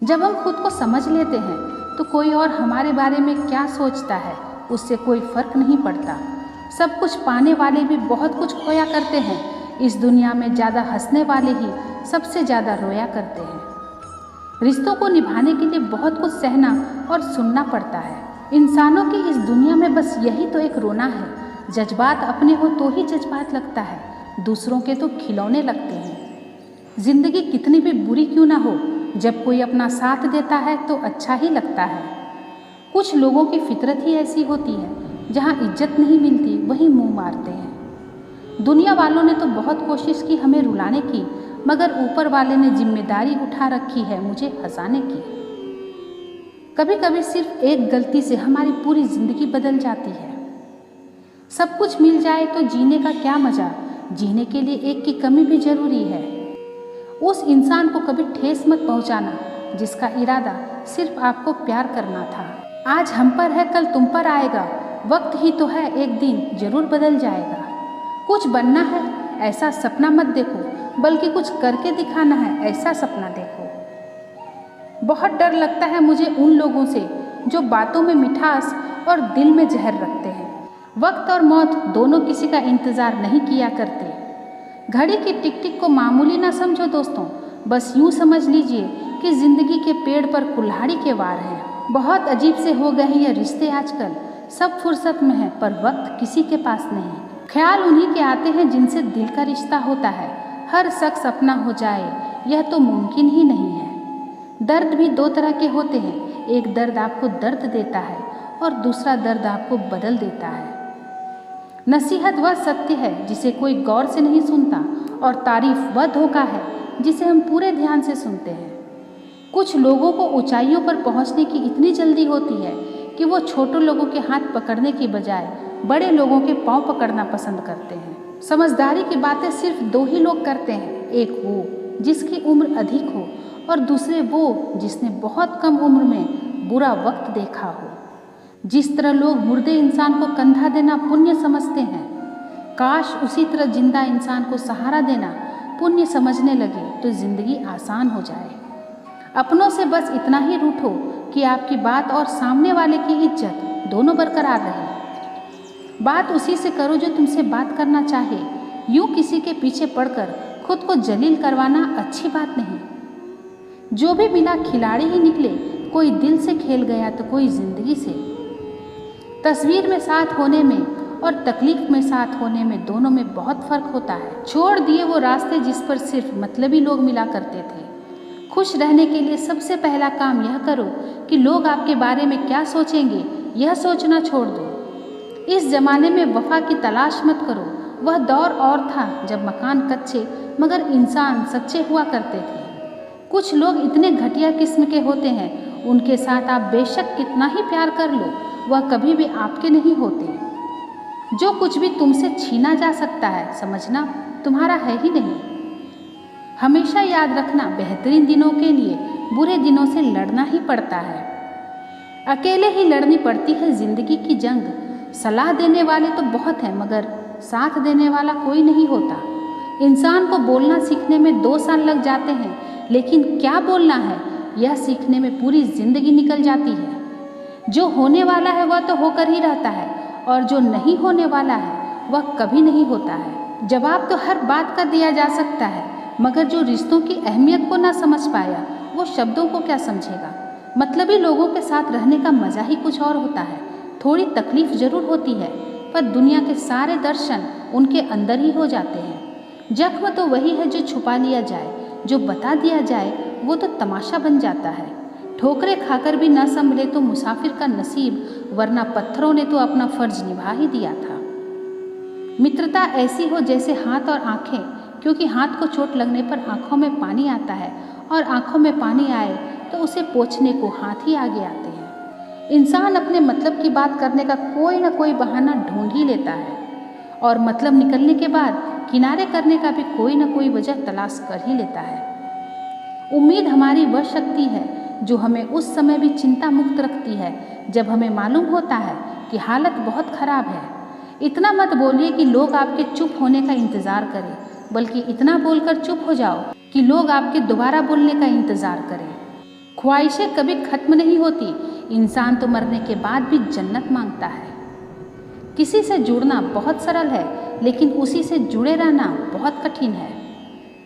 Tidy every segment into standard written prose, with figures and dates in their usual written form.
जब हम खुद को समझ लेते हैं तो कोई और हमारे बारे में क्या सोचता है उससे कोई फर्क नहीं पड़ता। सब कुछ पाने वाले भी बहुत कुछ खोया करते हैं। इस दुनिया में ज़्यादा हंसने वाले ही सबसे ज़्यादा रोया करते हैं। रिश्तों को निभाने के लिए बहुत कुछ सहना और सुनना पड़ता है। इंसानों की इस दुनिया में बस यही तो एक रोना है। जज्बात अपने हो तो ही जज्बात लगता है, दूसरों के तो खिलौने लगते हैं। जिंदगी कितनी भी बुरी क्यों ना हो, जब कोई अपना साथ देता है तो अच्छा ही लगता है। कुछ लोगों की फितरत ही ऐसी होती है, जहाँ इज्जत नहीं मिलती वहीं मुंह मारते हैं। दुनिया वालों ने तो बहुत कोशिश की हमें रुलाने की, मगर ऊपर वाले ने जिम्मेदारी उठा रखी है मुझे हंसाने की। कभी कभी सिर्फ एक गलती से हमारी पूरी जिंदगी बदल जाती है। सब कुछ मिल जाए तो जीने का क्या मजा, जीने के लिए एक की कमी भी जरूरी है। उस इंसान को कभी ठेस मत पहुंचाना जिसका इरादा सिर्फ आपको प्यार करना था। आज हम पर है कल तुम पर आएगा, वक्त ही तो है एक दिन जरूर बदल जाएगा। कुछ बनना है ऐसा सपना मत देखो, बल्कि कुछ करके दिखाना है ऐसा सपना देखो। बहुत डर लगता है मुझे उन लोगों से जो बातों में मिठास और दिल में जहर रखते हैं। वक्त और मौत दोनों किसी का इंतज़ार नहीं किया करते। घड़ी की टिक टिक को मामूली ना समझो दोस्तों, बस यूँ समझ लीजिए कि ज़िंदगी के पेड़ पर कुल्हाड़ी के वार हैं। बहुत अजीब से हो गए हैं ये रिश्ते आजकल, सब फुर्सत में है पर वक्त किसी के पास नहीं। ख्याल उन्हीं के आते हैं जिनसे दिल का रिश्ता होता है। हर शख्स अपना हो जाए यह तो मुमकिन ही नहीं है। दर्द भी दो तरह के होते हैं, एक दर्द आपको दर्द देता है और दूसरा दर्द आपको बदल देता है। नसीहत वह सत्य है जिसे कोई गौर से नहीं सुनता, और तारीफ वह धोखा है जिसे हम पूरे ध्यान से सुनते हैं। कुछ लोगों को ऊंचाइयों पर पहुंचने की इतनी जल्दी होती है कि वो छोटे लोगों के हाथ पकड़ने की बजाय बड़े लोगों के पांव पकड़ना पसंद करते हैं। समझदारी की बातें सिर्फ दो ही लोग करते हैं, एक वो जिसकी उम्र अधिक हो और दूसरे वो जिसने बहुत कम उम्र में बुरा वक्त देखा हो। जिस तरह लोग मुर्दे इंसान को कंधा देना पुण्य समझते हैं, काश उसी तरह जिंदा इंसान को सहारा देना पुण्य समझने लगे तो जिंदगी आसान हो जाए। अपनों से बस इतना ही रूठो कि आपकी बात और सामने वाले की इज्जत दोनों बरकरार रहे। बात उसी से करो जो तुमसे बात करना चाहे। यूँ किसी के पीछे पड़कर खुद को जलील करवाना अच्छी बात नहीं। जो भी मिला खिलाड़ी ही निकले, कोई दिल से खेल गया तो कोई जिंदगी से। तस्वीर में साथ होने में और तकलीफ में साथ होने में दोनों में बहुत फर्क होता है। छोड़ दिए वो रास्ते जिस पर सिर्फ मतलबी लोग मिला करते थे। खुश रहने के लिए सबसे पहला काम यह करो कि लोग आपके बारे में क्या सोचेंगे यह सोचना छोड़ दो। इस जमाने में वफा की तलाश मत करो। वह दौर और था जब मकान कच्चे मगर इंसान सच्चे हुआ करते थे। कुछ लोग इतने घटिया किस्म के होते हैं, उनके साथ आप बेशक कितना ही प्यार कर लो, वह कभी भी आपके नहीं होते। जो कुछ भी तुमसे छीना जा सकता है समझना तुम्हारा है ही नहीं। हमेशा याद रखना, बेहतरीन दिनों के लिए बुरे दिनों से लड़ना ही पड़ता है। अकेले ही लड़नी पड़ती है जिंदगी की जंग। सलाह देने वाले तो बहुत हैं मगर साथ देने वाला कोई नहीं होता। इंसान को बोलना सीखने में 2 साल लग जाते हैं, लेकिन क्या बोलना है यह सीखने में पूरी जिंदगी निकल जाती है। जो होने वाला है वह तो होकर ही रहता है, और जो नहीं होने वाला है वह कभी नहीं होता है। जवाब तो हर बात का दिया जा सकता है, मगर जो रिश्तों की अहमियत को ना समझ पाया वो शब्दों को क्या समझेगा। मतलबी लोगों के साथ रहने का मज़ा ही कुछ और होता है। थोड़ी तकलीफ जरूर होती है, पर दुनिया के सारे दर्शन उनके अंदर ही हो जाते हैं। जख्म तो वही है जो छुपा लिया जाए, जो बता दिया जाए वो तो तमाशा बन जाता है। ठोकरें खाकर भी न संभले तो मुसाफिर का नसीब, वरना पत्थरों ने तो अपना फर्ज निभा ही दिया था। मित्रता ऐसी हो जैसे हाथ और आँखें, क्योंकि हाथ को चोट लगने पर आँखों में पानी आता है, और आँखों में पानी आए तो उसे पोंछने को हाथ ही आगे आते हैं। इंसान अपने मतलब की बात करने का कोई ना कोई बहाना ढूंढ ही लेता है, और मतलब निकलने के बाद किनारे करने का भी कोई ना कोई वजह तलाश कर ही लेता है। उम्मीद हमारी वह शक्ति है जो हमें उस समय भी चिंता मुक्त रखती है जब हमें मालूम होता है कि हालत बहुत खराब है। इतना मत बोलिए कि लोग आपके चुप होने का इंतज़ार करें, बल्कि इतना बोलकर चुप हो जाओ कि लोग आपके दोबारा बोलने का इंतज़ार करें। ख्वाहिशें कभी खत्म नहीं होती। इंसान तो मरने के बाद भी जन्नत मांगता है। किसी से जुड़ना बहुत सरल है, लेकिन उसी से जुड़े रहना बहुत कठिन है।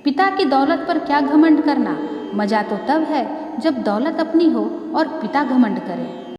पिता की दौलत पर क्या घमंड करना, मज़ा तो तब है जब दौलत अपनी हो और पिता घमंड करे।